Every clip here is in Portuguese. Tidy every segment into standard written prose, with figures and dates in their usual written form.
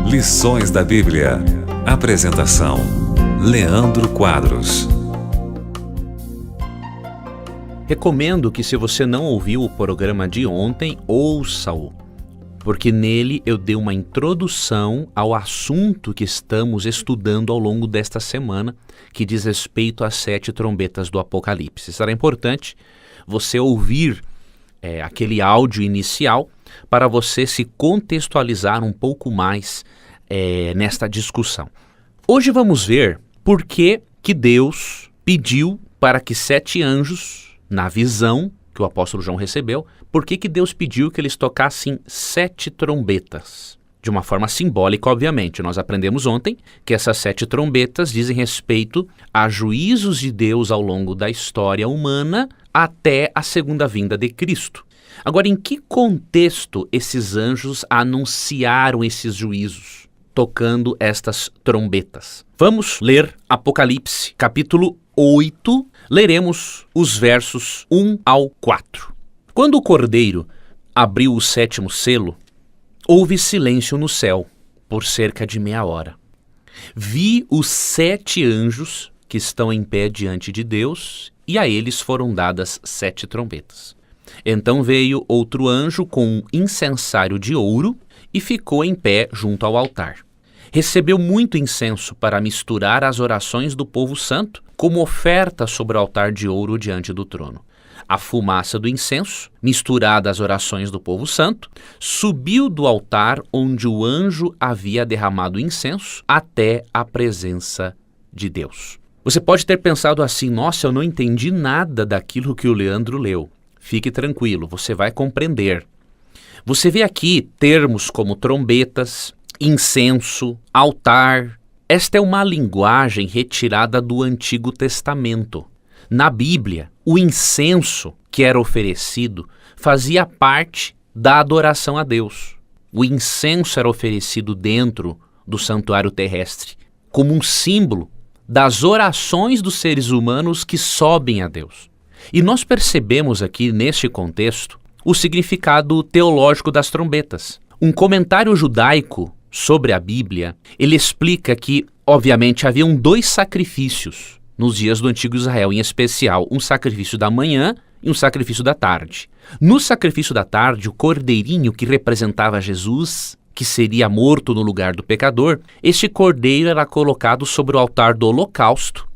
Lições da Bíblia. Apresentação: Leandro Quadros. Recomendo que, se você não ouviu o programa de ontem, ouça-o, porque nele eu dei uma introdução ao assunto que estamos estudando ao longo desta semana, que diz respeito às 7 trombetas do Apocalipse. Será importante você ouvir aquele áudio inicial para você se contextualizar um pouco mais nesta discussão. Hoje vamos ver por que Deus pediu para que 7 anjos, na visão que o apóstolo João recebeu, por que Deus pediu que eles tocassem 7 trombetas? De uma forma simbólica, obviamente. Nós aprendemos ontem que essas 7 trombetas dizem respeito a juízos de Deus ao longo da história humana até a segunda vinda de Cristo. Agora, em que contexto esses anjos anunciaram esses juízos, tocando estas trombetas? Vamos ler Apocalipse, capítulo 8, leremos os versos 1 ao 4. Quando o Cordeiro abriu o 7º selo, houve silêncio no céu por cerca de meia hora. Vi os 7 anjos que estão em pé diante de Deus, e a eles foram dadas 7 trombetas. Então veio outro anjo com um incensário de ouro e ficou em pé junto ao altar. Recebeu muito incenso para misturar as orações do povo santo como oferta sobre o altar de ouro diante do trono. A fumaça do incenso, misturada às orações do povo santo, subiu do altar onde o anjo havia derramado incenso até a presença de Deus. Você pode ter pensado assim: nossa, eu não entendi nada daquilo que o Leandro leu. Fique tranquilo, você vai compreender. Você vê aqui termos como trombetas, incenso, altar. Esta é uma linguagem retirada do Antigo Testamento. Na Bíblia, o incenso que era oferecido fazia parte da adoração a Deus. O incenso era oferecido dentro do santuário terrestre, como um símbolo das orações dos seres humanos que sobem a Deus. E nós percebemos aqui, neste contexto, o significado teológico das trombetas. Um comentário judaico sobre a Bíblia, ele explica que, obviamente, haviam 2 sacrifícios nos dias do Antigo Israel, em especial um sacrifício da manhã e um sacrifício da tarde. No sacrifício da tarde, o cordeirinho que representava Jesus, que seria morto no lugar do pecador, este cordeiro era colocado sobre o altar do holocausto,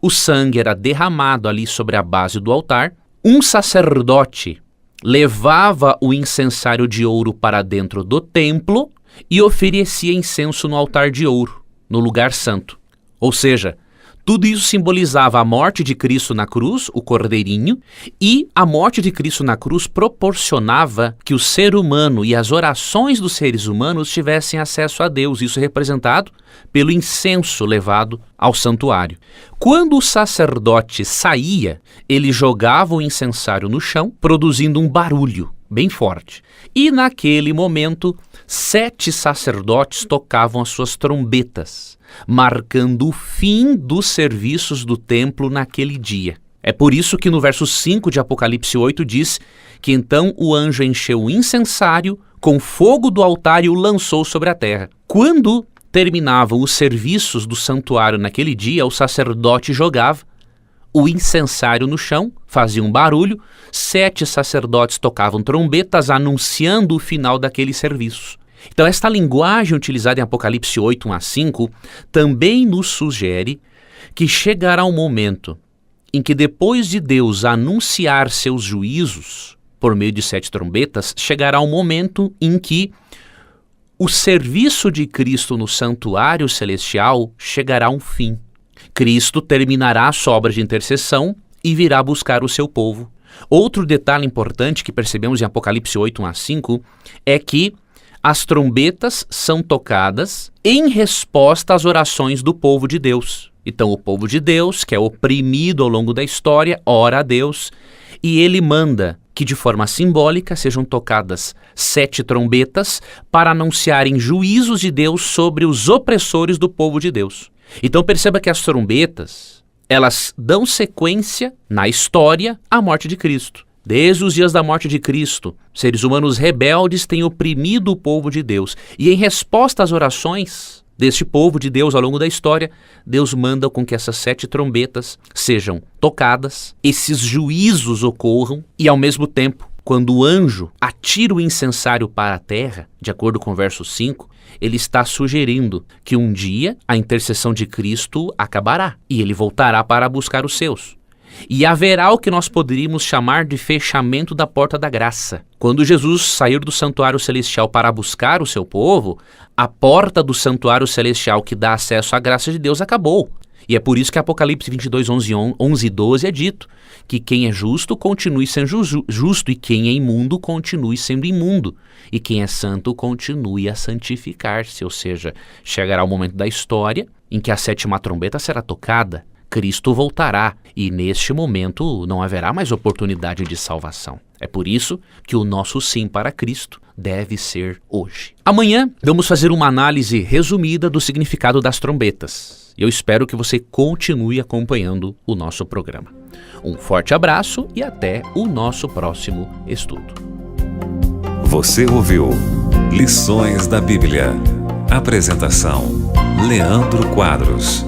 o sangue era derramado ali sobre a base do altar, um sacerdote levava o incensário de ouro para dentro do templo e oferecia incenso no altar de ouro, no lugar santo. Ou seja, tudo isso simbolizava a morte de Cristo na cruz, o cordeirinho, e a morte de Cristo na cruz proporcionava que o ser humano e as orações dos seres humanos tivessem acesso a Deus, isso representado pelo incenso levado ao santuário. Quando o sacerdote saía, ele jogava o incensário no chão, produzindo um barulho bem forte. E naquele momento, 7 sacerdotes tocavam as suas trombetas, marcando o fim dos serviços do templo naquele dia. É por isso que no verso 5 de Apocalipse 8 diz que então o anjo encheu o incensário com fogo do altar e o lançou sobre a terra. Quando terminavam os serviços do santuário naquele dia, o sacerdote jogava o incensário no chão, fazia um barulho, 7 sacerdotes tocavam trombetas anunciando o final daqueles serviços. Então, esta linguagem utilizada em Apocalipse 8, 1 a 5, também nos sugere que chegará um momento em que, depois de Deus anunciar seus juízos por meio de 7 trombetas, chegará um momento em que o serviço de Cristo no santuário celestial chegará a um fim. Cristo terminará a sua obra de intercessão e virá buscar o seu povo. Outro detalhe importante que percebemos em Apocalipse 8, 1 a 5, é que as trombetas são tocadas em resposta às orações do povo de Deus. Então o povo de Deus, que é oprimido ao longo da história, ora a Deus, e ele manda que de forma simbólica sejam tocadas 7 trombetas para anunciarem juízos de Deus sobre os opressores do povo de Deus. Então perceba que as trombetas, elas dão sequência na história à morte de Cristo. Desde os dias da morte de Cristo, seres humanos rebeldes têm oprimido o povo de Deus. E em resposta às orações deste povo de Deus ao longo da história, Deus manda com que essas 7 trombetas sejam tocadas, esses juízos ocorram e, ao mesmo tempo, quando o anjo atira o incensário para a terra, de acordo com o verso 5, ele está sugerindo que um dia a intercessão de Cristo acabará e ele voltará para buscar os seus. E haverá o que nós poderíamos chamar de fechamento da porta da graça. Quando Jesus sair do santuário celestial para buscar o seu povo, a porta do santuário celestial que dá acesso à graça de Deus acabou. E é por isso que Apocalipse 22, 11 e 12 é dito que quem é justo continue sendo justo e quem é imundo continue sendo imundo. E quem é santo continue a santificar-se. Ou seja, chegará o momento da história em que a 7ª trombeta será tocada. Cristo voltará e neste momento não haverá mais oportunidade de salvação. É por isso que o nosso sim para Cristo deve ser hoje. Amanhã vamos fazer uma análise resumida do significado das trombetas. Eu espero que você continue acompanhando o nosso programa. Um forte abraço e até o nosso próximo estudo. Você ouviu Lições da Bíblia. Apresentação: Leandro Quadros.